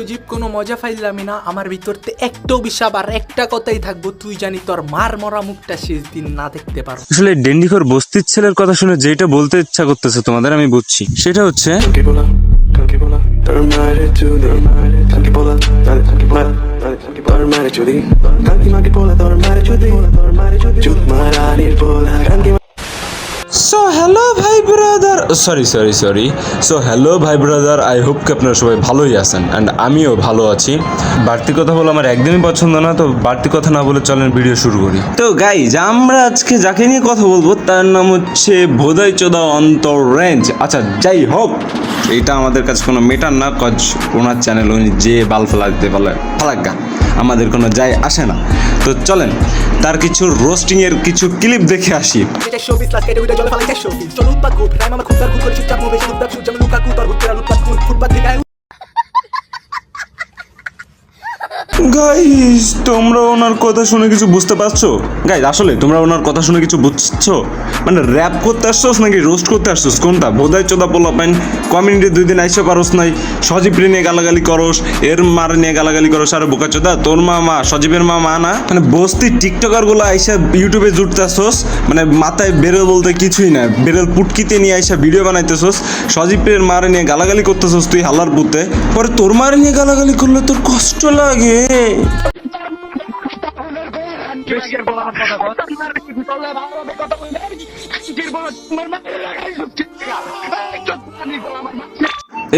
সজীব কোনো মজা পাইলামই না, আমার ভিতরতে একটাও বিষাব আর একটা কথাই থাকবো, তুই জানি তোর মার মরা মুখটা শেষ দিন না দেখতে পারো। আসলে ডেন্ডিখোর বস্তির ছেলের কথা শুনে যেটা বলতে ইচ্ছা করতেছে তোমাদের আমি বুঝছি, সেটা হচ্ছে সো হ্যালো ভাই ব্রাদার, আই হোপ কি আপনারা সবাই ভালোই আছেন অ্যান্ড আমিও ভালো আছি। বাড়তি কথা বলে আমার একদমই পছন্দ না, তো বাড়তি কথা না বলে চলেন ভিডিও শুরু করি। তো গাইজ, আমরা আজকে যাকে নিয়ে কথা বলবো তার নাম হচ্ছে ভোদাই চোদা অন্তর রেঞ্জ। আচ্ছা যাই হোক, এটা আমাদের কাছে কোনো মেটার না, কজ ওনার চ্যানেল উনি যে বাল ফেলা দিতে পারলে ফালাক্কা, আমাদের কোনো যায় আসে না। তো চলেন তার কিছু রোস্টিং এর কিছু ক্লিপ দেখে আসি। গাইস, তোমরা ওনার কথা শুনে কিছু বুঝতে পারছো? গাইস, আসলে তোমরা ওনার কথা শুনে কিছু বুঝছো? মানে র্যাপ করতে আসছোস নাকি রোস্ট করতে আসছোস? কোনটা? বোধাই চোদা পোলাপাইন কমিউনিটি 2 দিন আইসা পারোস নাই, সজীবরে নিয়ে গালাগালি করস, এর মার নিয়ে গালাগালি করস। আর বোকা চোদা, তোর মা সজীবের মা না? মানে বস্তি টিকটকার গুলো আইসা ইউটিউবে জুটতেছোস, মানে মাথায় বেরেল বলতে কিছুই না, বেরেল পুটকিতে নিয়ে আইসা ভিডিও বানাইতেছোস, সজীবের মারে নিয়ে গালাগালি করতেছোস তুই হালার পুতে। পরে তোর মারে নিয়ে গালাগালি করলে তোর কষ্ট লাগে।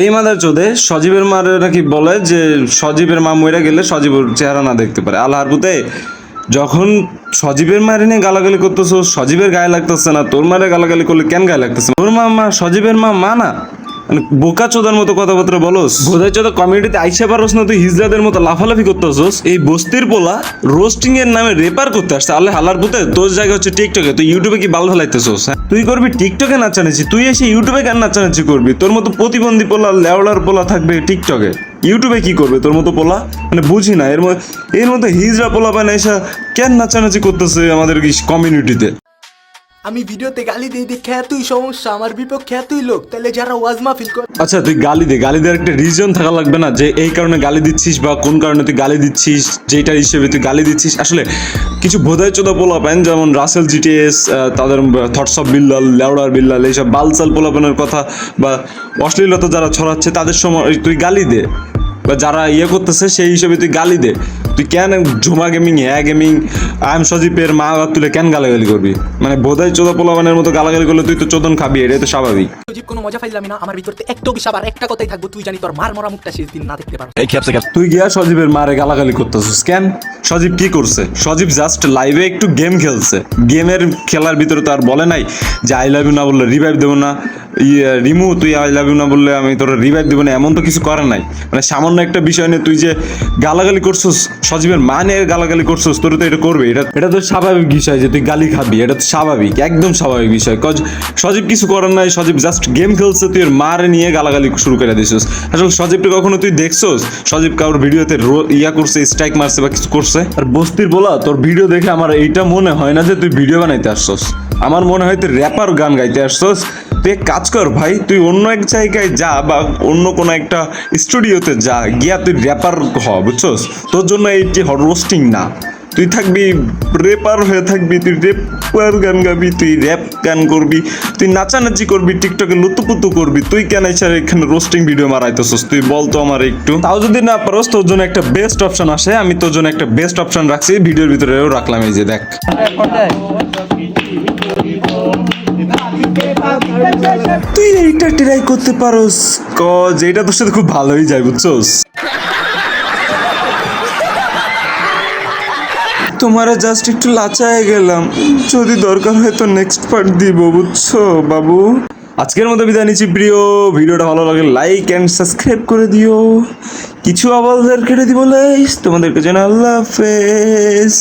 এই মাদার চোদে সজীবের মারে নাকি বলে যে সজীবের মা মরে গেলে সজীবের চেহারা না দেখতে পারে। আল্লাহর পুতে, যখন সজীবের মারে নিয়ে গালাগালি করতেছো সজীবের গায়ে লাগতেছে না, তোর মারে গালাগালি করলে কেন গায়ে লাগতেছে? তোর মা সজীবের মা না? মানে বোকা চোদার মতো কথাবার্তা বলোস। বোধাই চোদা কমিউনিটিতে আইসা পারোস না, তুই হিজড়াদের মতো লাফালাফি করতেছোস। এই বস্তির পোলা রোস্টিং এর নামে রেপার করতে আসছে। আল্লাহ হালার পুতে, তোর জায়গা হচ্ছে টিকটকে, তুই ইউটিউবে কি বাল ফেলাইতেছোস? হ্যাঁ, তুই করবি টিকটকে নাচানাচি, তুই এসে ইউটিউবে কেন নাচানাচি করবি? তোর মতো প্রতিবন্ধী পোলা লেওড়ার পোলা থাকবে টিকটকে, ইউটিউবে কি করবে তোর মতো পোলা? মানে বুঝি না, এর মধ্যে হিজড়া পোলা পায় না এসা কেন নাচানাচি করতেছে আমাদের কমিউনিটিতে। আমি ভিডিওতে গালি দিয়ে দেখে তুই সমস্যা, আমার বিপক্ষে তুই লোক, তাহলে যারা ওয়াজ মাহফিল করে। আচ্ছা তুই গালি দেওয়ার একটা রিজন থাকা লাগবে না, যে এই কারণে গালি দিচ্ছিস বা কোন কারণে তুই গালি দিচ্ছিস, যেটা হিসেবে তুই গালি দিচ্ছিস। আসলে কিছু ভোদাই চোদা পোলাপান যেমন রাসেল জিটিএস, তাদের থটস অফ বিল্লাল, লেওড়ার বিল্লাল, এইসব বালসাল পোলাপানের কথা বা অশ্লীলতা যারা ছড়াচ্ছে তাদের সময় তুই গালি দে, বা যারা করতেছে সেই হিসেবে তুই গালি দে। তুই কেন Jhuma gaming, gaming, I am সজীবের মা বাপ তুলে কেন গালাগালি করবি? মানে বোধাই চোদা পোলাপানের মতো গালাগালি করলে তুই তো চোদন খাবি, এটা তো স্বাভাবিক। সজীব কোনো মজা পাইলামই না, আমার ভিতরতে একটাও বিষাব আর একটা কথাই থাকবো, তুই জানি তোর মার মরা মুখটা শেষ দিন না দেখতে পারো। তুই গিয়া সজীবের মারে গালাগালি করতেছিস কেন? সজীব কি করছে? সজীব জাস্ট লাইভে একটু গেম খেলছে, গেমের খেলার ভিতরে তো আর বলে নাই যে আই লাভ ইউ না বললে রিভাইভ দেবো না, রিমু তুই আই লাভ ইউ না বললে আমি তোর রিভাইভ দেবো না, এমন তো কিছু করে নাই। মানে সামান্য একটা বিষয় নিয়ে তুই যে গালাগালি করছিস, সজীবের মা নিয়ে গালাগালি করছিস, তোর তো এটা করবে, এটা তো স্বাভাবিক বিষয় যে তুই গালি খাবি, এটা তো স্বাভাবিক, একদম স্বাভাবিক বিষয়। কজ সজীব কিছু করার নাই, সজীব জাস্ট গেম খেলছে, তুই এর মারে নিয়ে গালাগালি শুরু করে দিছিস। আসলে সজীবকে কখনো তুই দেখছোস সজীব কারোর ভিডিওতে করছে, স্ট্রাইক মারছে বা কিছু করছে? আর বস্তির বলা তোর ভিডিও দেখে আমার এইটা মনে হয় না যে তুই ভিডিও বানাইতে আসছস, আমার মনে হয় তুই র্যাপার গান গাইতে আসছস। তুই এক কাজ কর ভাই, তুই অন্য এক জায়গায় যা বা অন্য কোনো একটা স্টুডিওতে যা, গিয়া তুই র্যাপার হ, বুঝছস? তোর জন্য এইটি রোস্টিং না, তুই থাকবি রেপার হয়ে থাকবি, তুই রেপার গান গাবি, তুই র্যাপ গান করবি, তুই নাচানাচি করবি, টিকটকে লুতুপুতু করবি। তুই কেন এখানে রোস্টিং ভিডিও মারাইতেছস? তুই বল তো আমার একটু। তাও যদি না পারস, তোর জন্য একটা বেস্ট অপশন আসে, আমি তোর জন্য একটা বেস্ট অপশন রাখছি, ভিডিওর ভিতরেও রাখলাম, এই যে দেখ। তুই এইটা ট্রাই করতে পারোস, কজ এটা তোর সাথে খুব ভালোই যায়, বুঝছস? তোমারে জাস্ট একটু লাচায় গেলাম, যদি দরকার হয় তো নেক্সট পার্ট দিব, বুঝছো বাবু? আজকের মতো বিদায় নিচ্ছি প্রিয়, ভিডিওটা ভালো লাগে লাইক এন্ড সাবস্ক্রাইব করে দিও, কিছু আওয়াজ কেটে দিব, তোমাদেরকে জানা আল্লাহ হাফেজ।